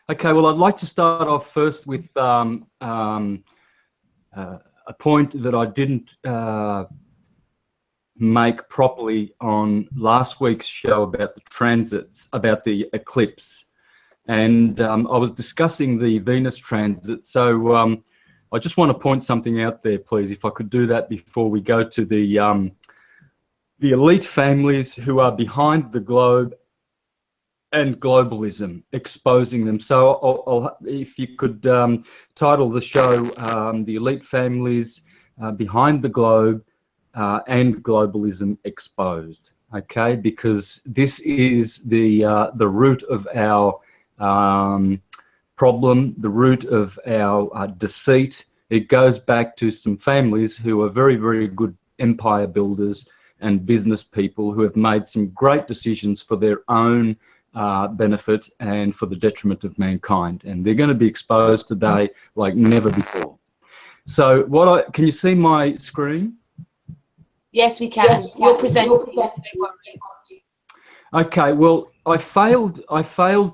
Okay, well, I'd like to start off first with a point that I didn't make properly on last week's show about the transits, about the eclipse. And I was discussing the Venus transit. So I just want to point something out there, please, if I could do that before we go to the elite families who are behind the globe and globalism, exposing them. So if you could title the show The Elite Families Behind the Globe and Globalism Exposed, okay? Because this is the root of our problem, the root of our deceit. It goes back to some families who are very, very good empire builders and business people who have made some great decisions for their own benefit and for the detriment of mankind, and they're going to be exposed today like never before. So can you see my screen? Yes, we can. Yes, you're presenting. Okay, well, I failed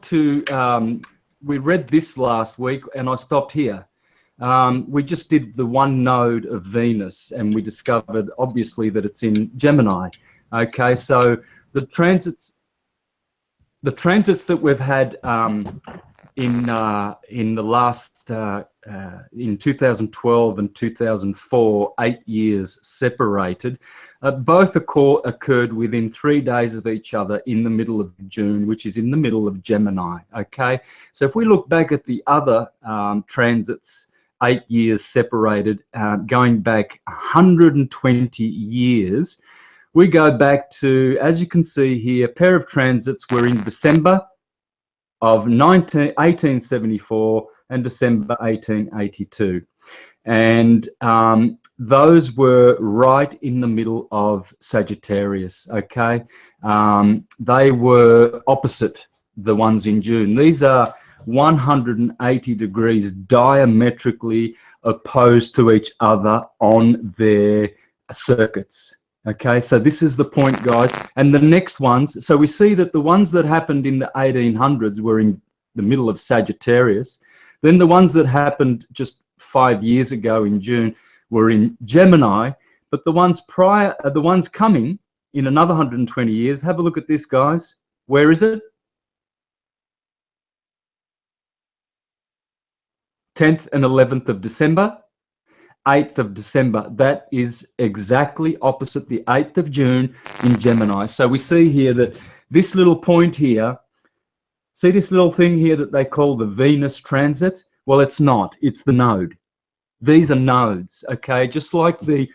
to we read this last week and I stopped here. We just did the one node of Venus and we discovered obviously that it's in Gemini. Okay, so the transits that we've had in the last in 2012 and 2004, 8 years separated, both occurred within 3 days of each other in the middle of June, which is in the middle of Gemini. Okay, so if we look back at the other transits, 8 years separated, going back 120 years. We go back to, as you can see here, a pair of transits were in December of 1874 and December 1882. And those were right in the middle of Sagittarius, okay? They were opposite the ones in June. These are 180 degrees diametrically opposed to each other on their circuits. Okay, so this is the point, guys. And the next ones, so we see that the ones that happened in the 1800s were in the middle of Sagittarius. Then the ones that happened just 5 years ago in June were in Gemini. But the ones prior, the ones coming in another 120 years, have a look at this, guys. Where is it? 10th and 11th of December. 8th of December, that is exactly opposite the 8th of June in Gemini. So we see here that this little point here, see this little thing here that they call the Venus transit? Well, it's not, it's the node. These are nodes, okay? Just like the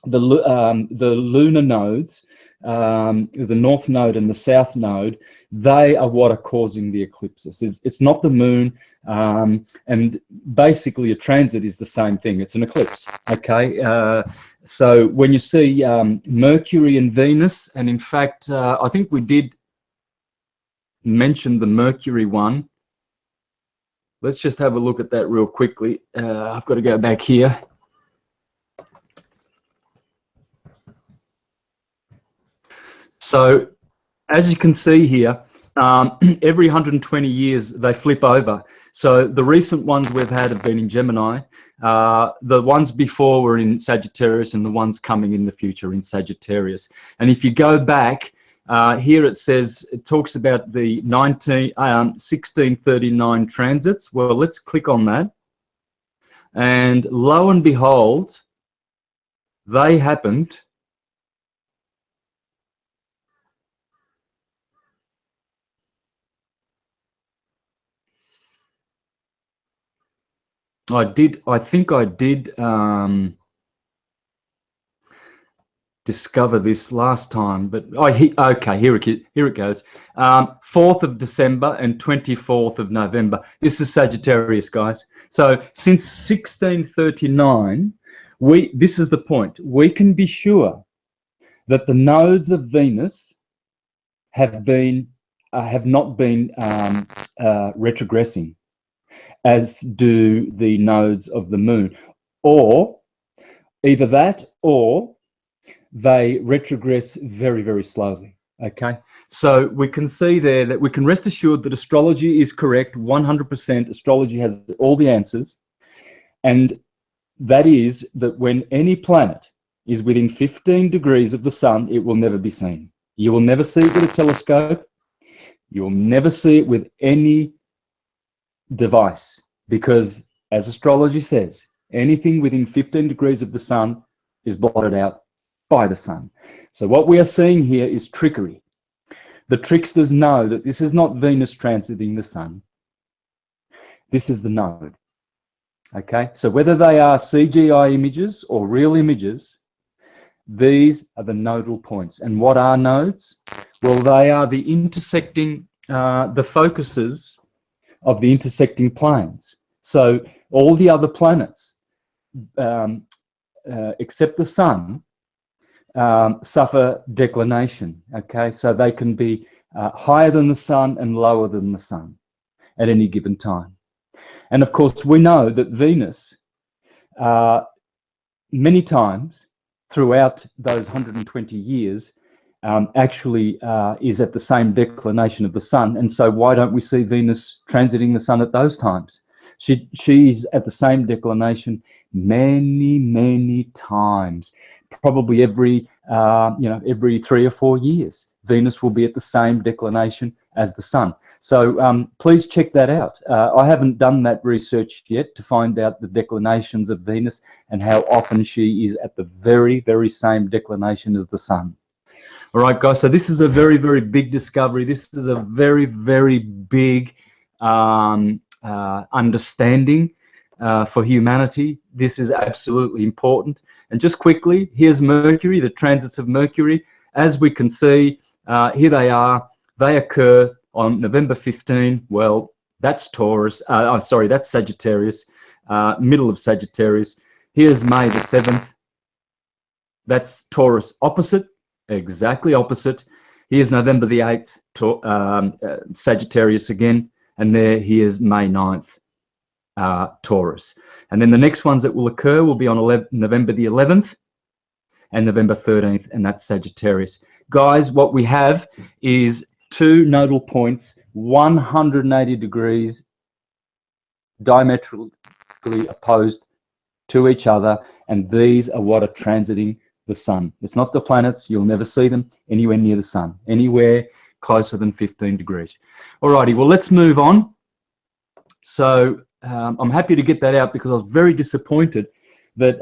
lunar nodes, the north node and the south node, they are what are causing the eclipses. It's not the moon, and basically a transit is the same thing. It's an eclipse, okay? So when you see Mercury and Venus, and in fact, I think we did mention the Mercury one. Let's just have a look at that real quickly. I've got to go back here. So as you can see here, every 120 years they flip over. So the recent ones we've had have been in Gemini. The ones before were in Sagittarius, and the ones coming in the future in Sagittarius. And if you go back, here it says, it talks about the 1639 transits. Well, let's click on that. And lo and behold, they happened I think I did discover this last time, but okay, here it goes. 4th of December and 24th of November. This is Sagittarius, guys. So since 1639, this is the point. We can be sure that the nodes of Venus have not been retrogressing, as do the nodes of the moon, or either that or they retrogress very, very slowly. Okay, so we can see there that we can rest assured that astrology is correct 100%. Astrology has all the answers, and that is that when any planet is within 15 degrees of the sun, it will never be seen. You will never see it with a telescope. You will never see it with any device, because as astrology says, anything within 15 degrees of the sun is blotted out by the sun. So what we are seeing here is trickery. The tricksters know that this is not Venus transiting the sun. This is the node. Okay, so whether they are CGI images or real images, these are the nodal points. And what are nodes? Well, they are the intersecting, the focuses of the intersecting planes. So all the other planets, except the sun, suffer declination. Okay, so they can be higher than the sun and lower than the sun at any given time. And of course, we know that Venus, many times throughout those 120 years, actually is at the same declination of the sun. And so why don't we see Venus transiting the sun at those times? She's at the same declination many, many times, probably every, every 3 or 4 years. Venus will be at the same declination as the sun. So please check that out. I haven't done that research yet to find out the declinations of Venus and how often she is at the very, very same declination as the sun. All right, guys, so this is a very, very big discovery. This is a very, very big understanding for humanity. This is absolutely important. And just quickly, here's Mercury, the transits of Mercury. As we can see, here they are. They occur on November 15. Well, that's Taurus. That's Sagittarius, middle of Sagittarius. Here's May the 7th. That's Taurus opposite, exactly opposite. Here's November the 8th, Sagittarius again. And here's May 9th, Taurus. And then the next ones that will occur will be on November the 11th and November 13th, and that's Sagittarius. Guys, what we have is 2 nodal points, 180 degrees diametrically opposed to each other, and these are what are transiting the sun. It's not the planets. You'll never see them anywhere near the sun, anywhere closer than 15 degrees. Alrighty, well, let's move on. So I'm happy to get that out because I was very disappointed that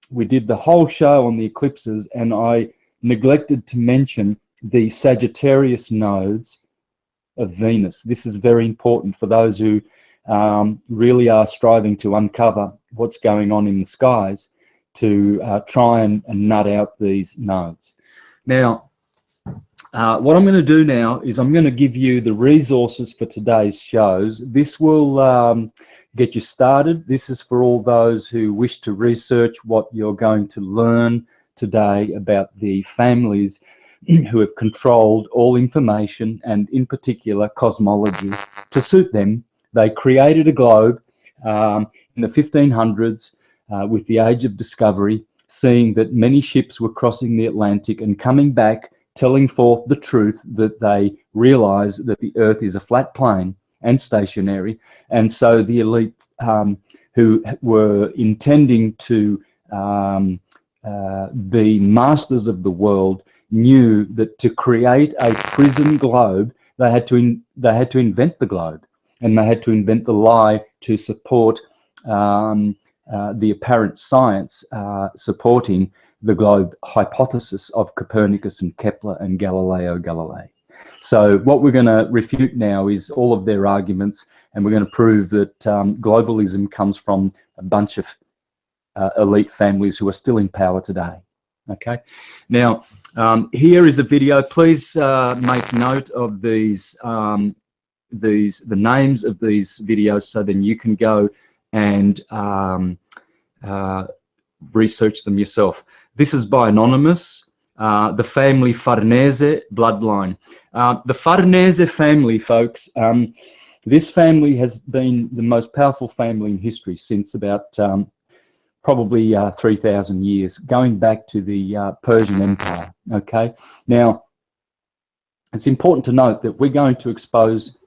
we did the whole show on the eclipses and I neglected to mention the Sagittarius nodes of Venus. This is very important for those who really are striving to uncover what's going on in the skies, to try and nut out these nodes. Now, what I'm going to do now is I'm going to give you the resources for today's shows. This will get you started. This is for all those who wish to research what you're going to learn today about the families who have controlled all information, and in particular cosmology, to suit them. They created a globe in the 1500s with the Age of Discovery, seeing that many ships were crossing the Atlantic and coming back, telling forth the truth that they realized that the Earth is a flat plane and stationary. And so the elite who were intending to be masters of the world knew that to create a prison globe, they had to invent the globe, and they had to invent the lie to support the apparent science supporting the globe hypothesis of Copernicus and Kepler and Galileo Galilei. So what we're going to refute now is all of their arguments, and we're going to prove that globalism comes from a bunch of elite families who are still in power today. Okay, now here is a video. Please make note of the names of these videos, so then you can go and research them yourself. This is by Anonymous, the family Farnese bloodline. The Farnese family, folks, this family has been the most powerful family in history since about probably 3,000 years, going back to the Persian Empire. Okay, now It's important to note that we're going to expose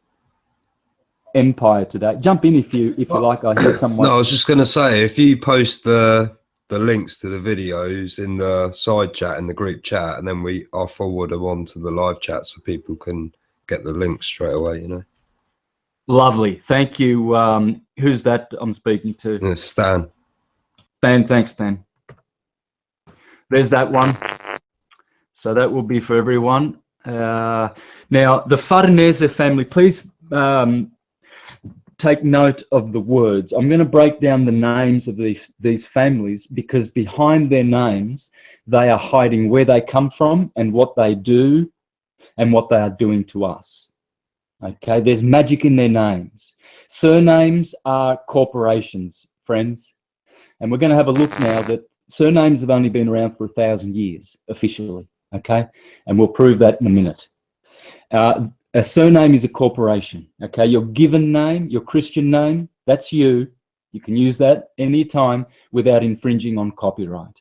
empire today. Jump in if you like. I hear someone. No, I was just going to say, if you post the links to the videos in the side chat in the group chat, and then I'll forward them on to the live chat so people can get the links straight away, you know. Lovely, thank you. Who's that I'm speaking to? And it's Stan. Stan, thanks, Stan. There's that one. So that will be for everyone. Now, the Farnese family, please take note of the words. I'm going to break down the names of these families, because behind their names, they are hiding where they come from and what they do and what they are doing to us. Okay, there's magic in their names. Surnames are corporations, friends. And we're going to have a look now that surnames have only been around for 1,000 years, officially. Okay, and we'll prove that in a minute. A surname is a corporation. Okay, your given name, your Christian name, that's you. You can use that anytime without infringing on copyright.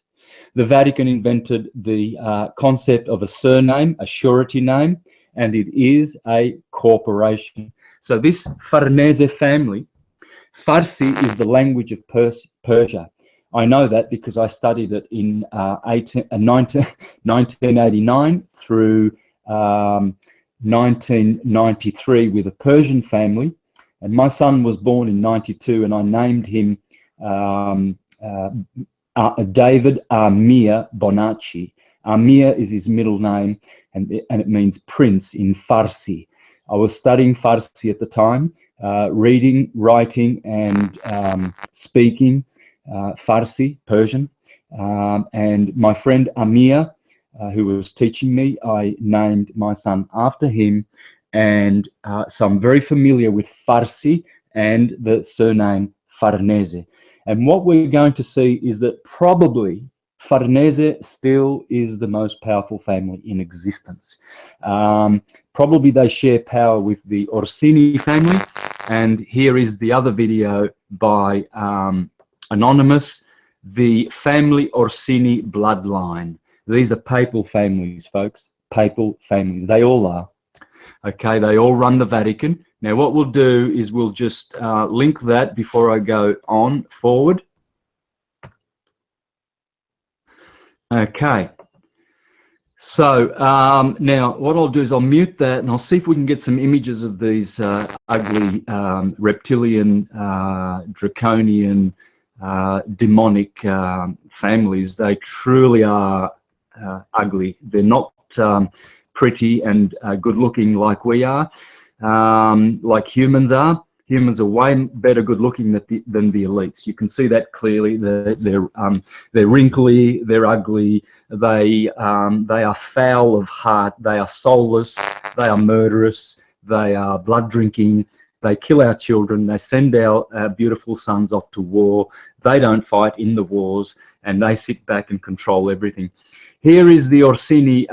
The Vatican invented the concept of a surname, a surety name, and it is a corporation. So this Farnese family, Farsi is the language of Persia. I know that because I studied it in 1989 through 1993 with a Persian family, and my son was born in 92, and I named him David Amir Bonacci. Amir is his middle name, and it means prince in Farsi. I was studying Farsi at the time, reading, writing, and speaking Farsi, Persian, and my friend Amir, who was teaching me, I named my son after him, and so I'm very familiar with Farsi and the surname Farnese. And what we're going to see is that probably Farnese still is the most powerful family in existence. Probably they share power with the Orsini family, and here is the other video by Anonymous, the family Orsini bloodline. These are papal families, folks, papal families. They all are. Okay, they all run the Vatican. Now, what we'll do is we'll just link that before I go on forward. Okay. So now what I'll do is I'll mute that, and I'll see if we can get some images of these ugly reptilian, draconian, demonic families. They truly are ugly. They're not pretty and good looking like we are, like humans are. Humans are way better good looking than the elites. You can see that clearly. They're wrinkly, they're ugly, they are foul of heart, they are soulless, they are murderous, they are blood drinking, they kill our children, they send our beautiful sons off to war, they don't fight in the wars, and they sit back and control everything. Here is the Orsini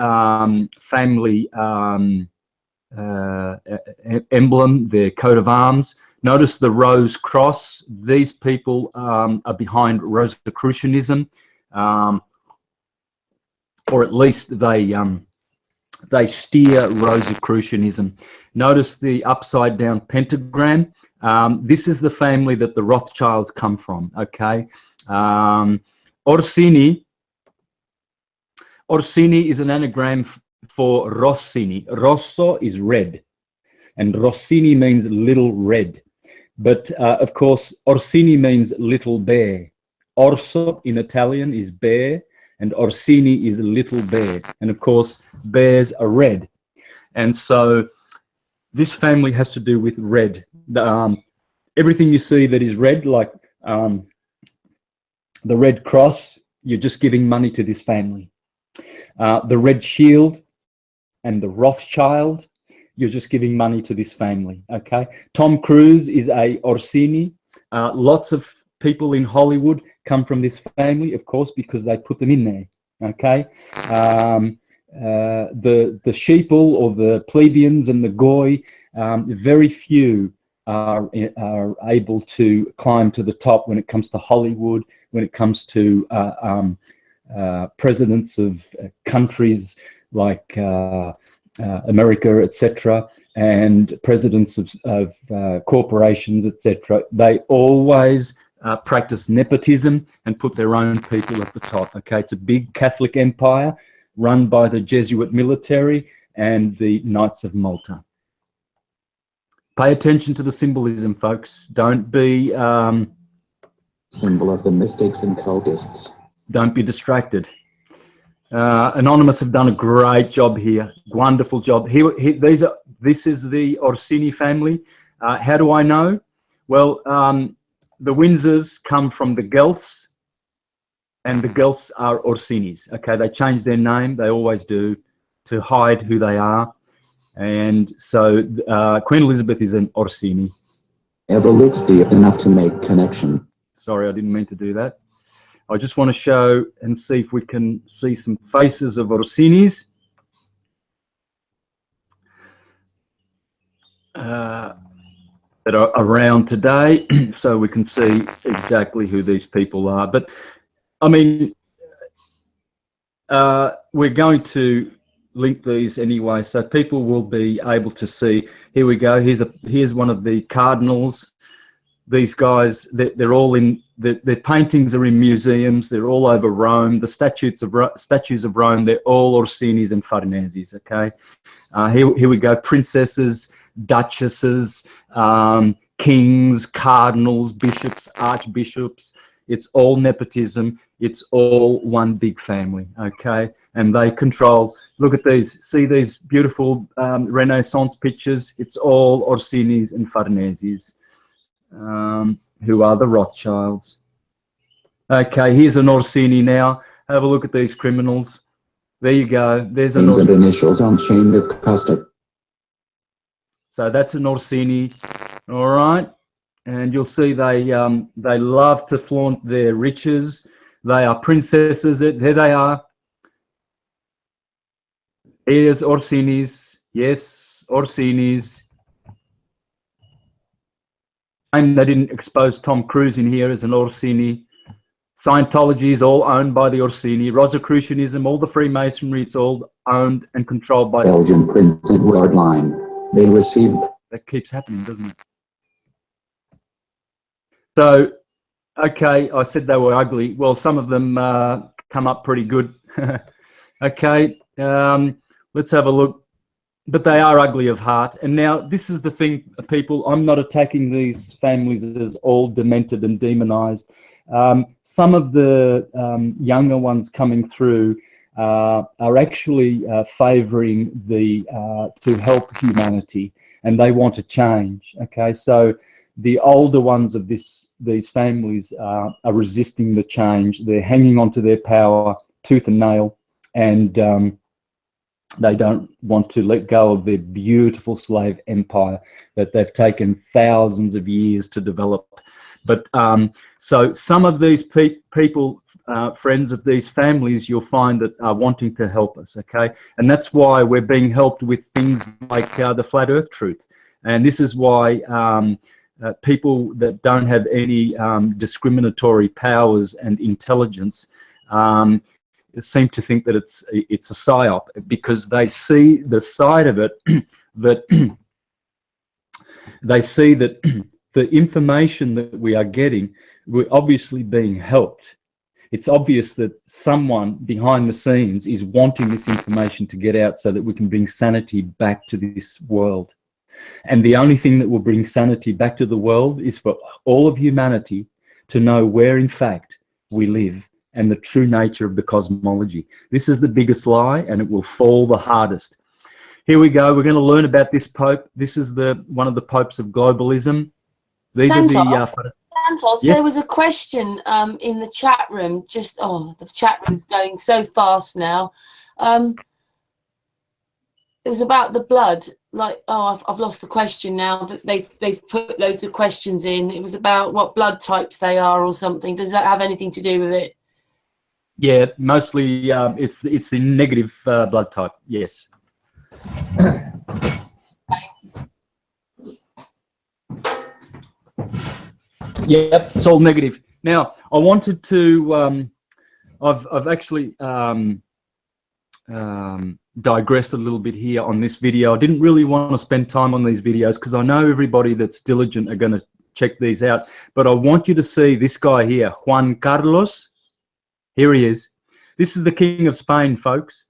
family emblem, their coat of arms. Notice the rose cross. These people are behind Rosicrucianism, or at least they steer Rosicrucianism. Notice the upside down pentagram. This is the family that the Rothschilds come from. Okay, Orsini is an anagram for Rossini. Rosso is red, and Rossini means little red. But of course, Orsini means little bear. Orso in Italian is bear, and Orsini is little bear. And of course, bears are red. And so this family has to do with red. Everything you see that is red, like the Red Cross, you're just giving money to this family. The Red Shield and the Rothschild, you're just giving money to this family. Okay, Tom Cruise is a Orsini. Lots of people in Hollywood come from this family, of course, because they put them in there. Okay, the sheeple or the plebeians and the goy, very few are able to climb to the top when it comes to Hollywood, when it comes to presidents of countries like America, etc., and presidents of corporations, etc., they always practice nepotism and put their own people at the top. Okay, it's a big Catholic empire run by the Jesuit military and the Knights of Malta. Pay attention to the symbolism, folks. Don't be symbol of the mystics and cultists. Don't be distracted. Anonymous have done a great job here. Wonderful job. This is the Orsini family. How do I know? Well, the Windsors come from the Guelphs, and the Guelphs are Orsinis. Okay, they change their name. They always do, to hide who they are. And so Queen Elizabeth is an Orsini. Ever looks deep enough to make connection. Sorry, I didn't mean to do that. I just want to show and see if we can see some faces of Orsinis. That are around today, so we can see exactly who these people are. But I mean, we're going to link these anyway, so people will be able to see. Here we go. Here's one of the cardinals. These guys, they're all in. Their paintings are in museums. They're all over Rome. The statues of Rome. They're all Orsinis and Farneses. Okay. Here we go. Princesses, duchesses, kings, cardinals, bishops, archbishops. It's all nepotism. It's all one big family, okay? And they control, look at these, see these beautiful Renaissance pictures? It's all Orsinis and Farneses, who are the Rothschilds. Okay, here's an Orsini now. Have a look at these criminals. There you go. There's an Orsini. Initials on chain of custody. So that's an Orsini, all right? And you'll see they love to flaunt their riches. They are princesses. There they are. Here's Orsinis. Yes, Orsinis. And they didn't expose Tom Cruise in here as an Orsini. Scientology is all owned by the Orsini. Rosicrucianism, all the Freemasonry, it's all owned and controlled by Belgian printed word line. They received. That keeps happening, doesn't it? So, okay, I said they were ugly. Well, some of them come up pretty good. Okay, let's have a look. But they are ugly of heart. And now this is the thing, people, I'm not attacking these families as all demented and demonized. Some of the younger ones coming through are actually favoring to help humanity, and they want to change. Okay, so the older ones of these families are resisting the change. They're hanging on to their power tooth and nail, and they don't want to let go of their beautiful slave empire that they've taken thousands of years to develop. But so some of these people, friends of these families, you'll find that are wanting to help us, okay? And that's why we're being helped with things like the Flat Earth Truth. And this is why people that don't have any discriminatory powers and intelligence seem to think that it's a psyop, because they see the side of it that they see that the information that we are getting, we're obviously being helped. It's obvious that someone behind the scenes is wanting this information to get out so that we can bring sanity back to this world. And the only thing that will bring sanity back to the world is for all of humanity to know where, in fact, we live and the true nature of the cosmology. This is the biggest lie, and it will fall the hardest. Here we go. We're going to learn about this Pope. This is one of the popes of globalism. These Santos, are the Santos, yes? There was a question in the chat room. Just the chat room's going so fast now. It was about the blood. Like, I've lost the question now. That they've put loads of questions in. It was about what blood types they are or something. Does that have anything to do with it? Yeah, mostly it's the negative blood type. Yes. Yep, it's all negative. Now, I wanted to. I've actually digressed a little bit here on this video. I didn't really want to spend time on these videos because I know everybody that's diligent are going to check these out. But I want you to see this guy here, Juan Carlos. Here he is. This is the King of Spain, folks.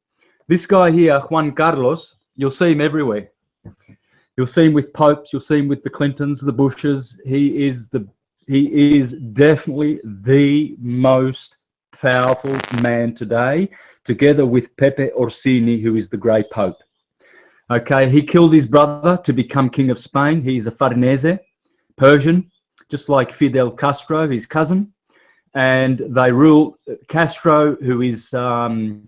This guy here, Juan Carlos, you'll see him everywhere. You'll see him with popes. You'll see him with the Clintons, the Bushes. He is definitely the most powerful man today, together with Pepe Orsini, who is the Grey Pope. Okay, he killed his brother to become King of Spain. He's a Farnese, Persian, just like Fidel Castro, his cousin. And they rule. Castro, who is Farnese,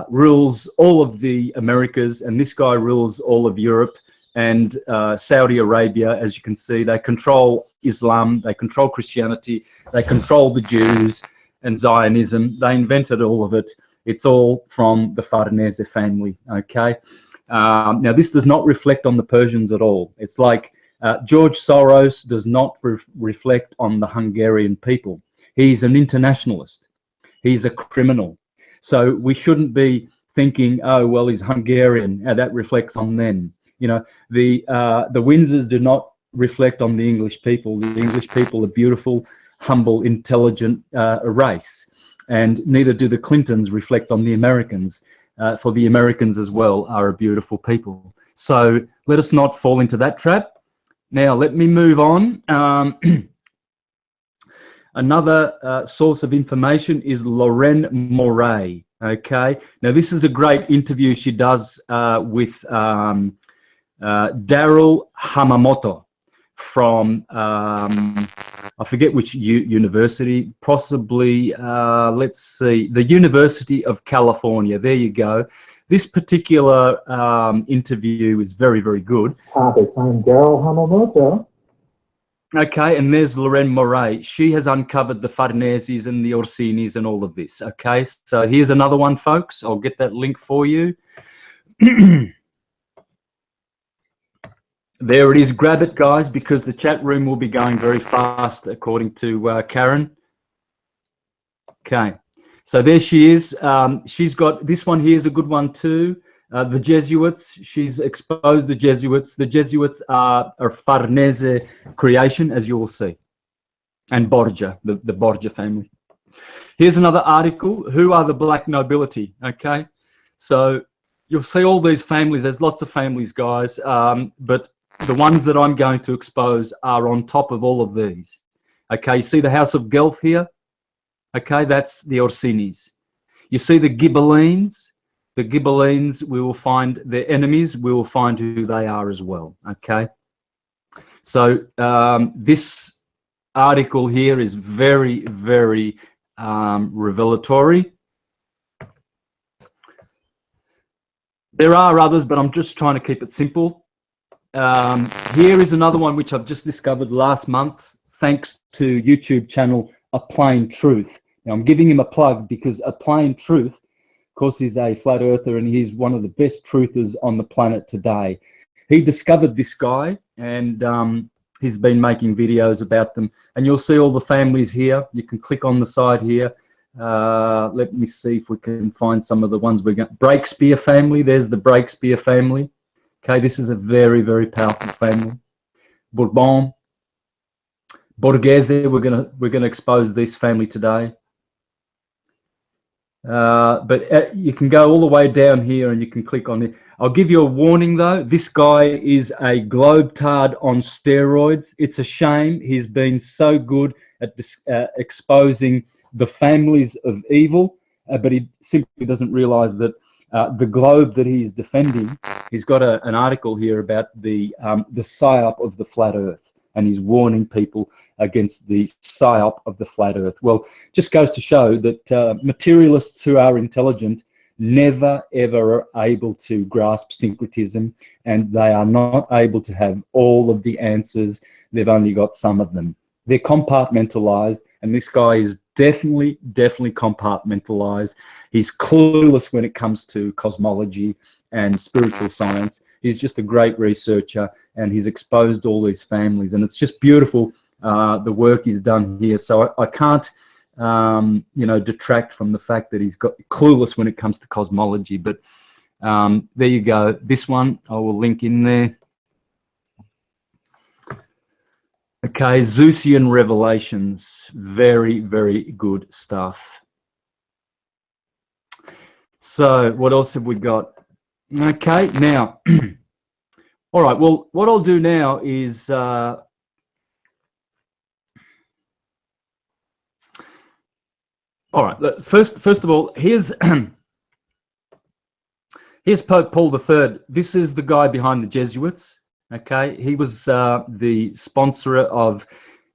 rules all of the Americas, and this guy rules all of Europe and Saudi Arabia. As you can see, they control Islam, they control Christianity, they control the Jews and Zionism. They invented all of it. It's all from the Farnese family, okay? Now, this does not reflect on the Persians at all. It's like George Soros does not reflect on the Hungarian people. He's an internationalist. He's a criminal. So we shouldn't be thinking, oh, well, he's Hungarian, that reflects on them. You know, the Windsors do not reflect on the English people. The English people are beautiful, humble, intelligent race. And neither do the Clintons reflect on the Americans. For the Americans as well are a beautiful people. So let us not fall into that trap. Now, let me move on. Another source of information is Lorraine Moray. Okay, now this is a great interview she does with Daryl Hamamoto from I forget which university, possibly let's see, the University of California. There you go. This particular interview is very, very good. Topics. I'm Daryl Hamamoto. Okay, and there's Lorraine Moray. She has uncovered the Farneses and the Orsinis and all of this. Okay, so here's another one, folks. I'll get that link for you. There it is. Grab it, guys, because the chat room will be going very fast, according to Karen. Okay, so there she is. She's got this one here is a good one too. The Jesuits, she's exposed the Jesuits. The Jesuits are Farnese creation, as you will see. And Borgia, the Borgia family. Here's another article. Who are the black nobility? Okay, so you'll see all these families. There's lots of families, guys, but the ones that I'm going to expose are on top of all of these. Okay, you see the House of Guelph here? Okay, that's the Orsinis. You see the Ghibellines? The Ghibellines, we will find their enemies. We will find who they are as well, okay? So this article here is very, very revelatory. There are others, but I'm just trying to keep it simple. Here is another one which I've just discovered last month, thanks to YouTube channel A Plain Truth. Now, I'm giving him a plug because A Plain Truth, of course, he's a flat earther and he's one of the best truthers on the planet today. He discovered this guy and he's been making videos about them. And you'll see all the families here. You can click on the side here. Let me see if we can find some of the ones we got. Breakspear family. There's the Breakspear family. Okay, this is a very, very powerful family. Bourbon, Borghese. We're gonna expose this family today. But you can go all the way down here and you can click on it. I'll give you a warning though. This guy is a globetard on steroids. It's a shame he's been so good at exposing the families of evil, but he simply doesn't realize that the globe that he's defending, he's got an article here about the psyop of the flat earth, and he's warning people against the psyop of the flat earth. Well, just goes to show that materialists who are intelligent never ever are able to grasp syncretism, and they are not able to have all of the answers. They've only got some of them. They're compartmentalized, and this guy is definitely compartmentalized. He's clueless when it comes to cosmology and spiritual science. He's just a great researcher, and he's exposed all these families, and it's just beautiful the work he's done here. So I can't you know, detract from the fact that he's got clueless when it comes to cosmology. But there you go. This one I will link in there. Okay, Zeusian revelations, very, very good stuff. So what else have we got? Okay, now, all right, well, what I'll do now is, all right, look, first of all, here's here's Pope Paul III. This is the guy behind the Jesuits. Okay, he was the sponsor of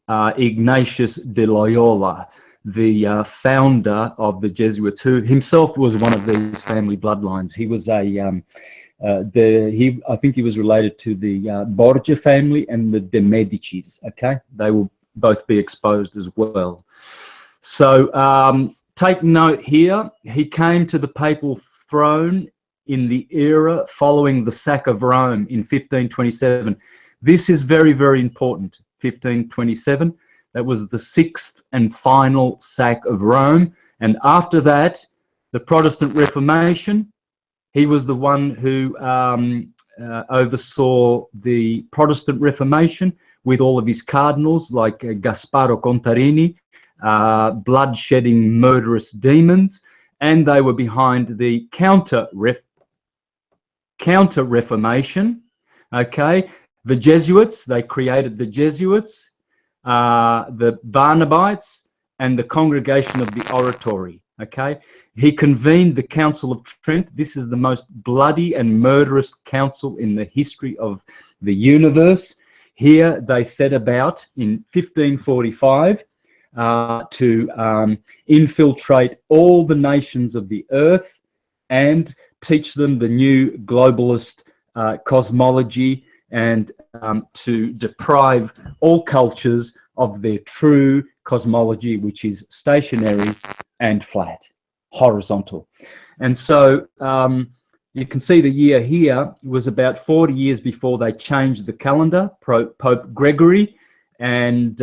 Ignatius de Loyola, the founder of the Jesuits, who himself was one of these family bloodlines. He was a I think he was related to the Borgia family and the de Medicis. Okay, they will both be exposed as well. So take note here. He came to the papal throne in the era following the sack of Rome in 1527. This is very, very important. 1527. That was the 6th and final sack of Rome. And after that, the Protestant Reformation. He was the one who oversaw the Protestant Reformation with all of his cardinals like Gasparo Contarini, blood-shedding murderous demons, and they were behind the Counter-Reformation. Okay, the Jesuits, they created the Jesuits, the Barnabites, and the Congregation of the Oratory. Okay, he convened the Council of Trent. This is the most bloody and murderous council in the history of the universe. Here they set about in 1545 to infiltrate all the nations of the earth and teach them the new globalist cosmology, and to deprive all cultures of their true cosmology, which is stationary and flat, horizontal. And so you can see the year here was about 40 years before they changed the calendar. Pope Gregory and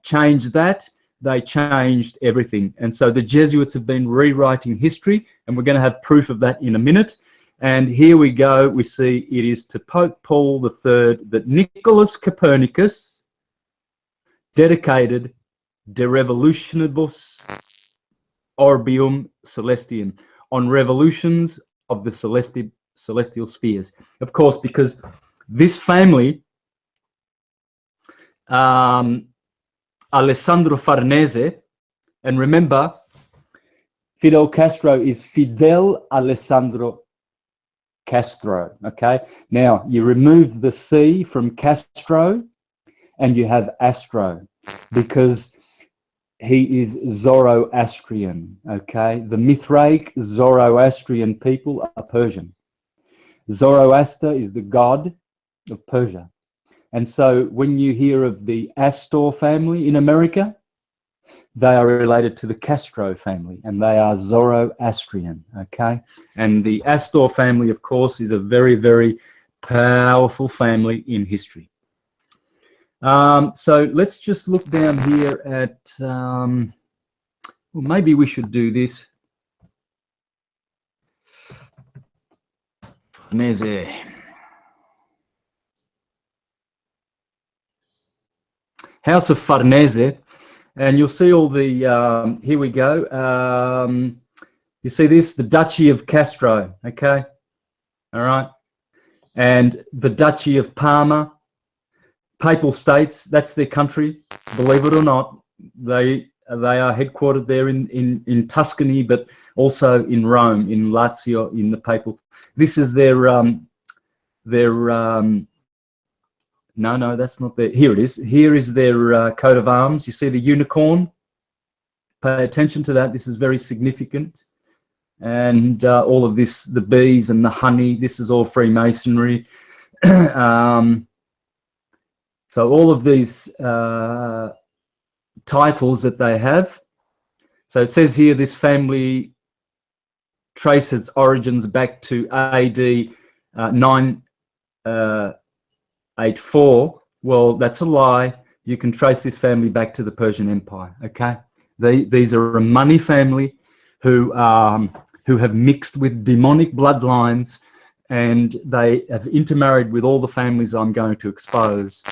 changed that. They changed everything. And so the Jesuits have been rewriting history, and we're going to have proof of that in a minute. And here we go. We see it is to Pope Paul III that Nicholas Copernicus dedicated De Revolutionibus Orbium Celestium, on revolutions of the celestial spheres. Of course, because this family, Alessandro Farnese, and remember, Fidel Castro is Fidel Alessandro Castro. Okay, now you remove the C from Castro and you have Astro, because he is Zoroastrian. Okay, the Mithraic Zoroastrian people are Persian. Zoroaster is the god of Persia. And so when you hear of the Astor family in America, they are related to the Castro family, and they are Zoroastrian. Okay, and the Astor family, of course, is a very, very powerful family in history. So let's just look down here at, well, maybe we should do this. Farnese. House of Farnese, and you'll see all the, here we go. You see this, the Duchy of Castro, okay? All right. And the Duchy of Parma, Papal States, that's their country, believe it or not. They are headquartered there in Tuscany, but also in Rome, in Lazio, in the Papal. This is their no, that's not their, here it is. Here is their coat of arms. You see the unicorn? Pay attention to that. This is very significant. And all of this, the bees and the honey, this is all Freemasonry. So all of these titles that they have. So it says here this family traces its origins back to AD 984. Well, that's a lie. You can trace this family back to the Persian Empire, okay? These are a money family who have mixed with demonic bloodlines, and they have intermarried with all the families I'm going to expose.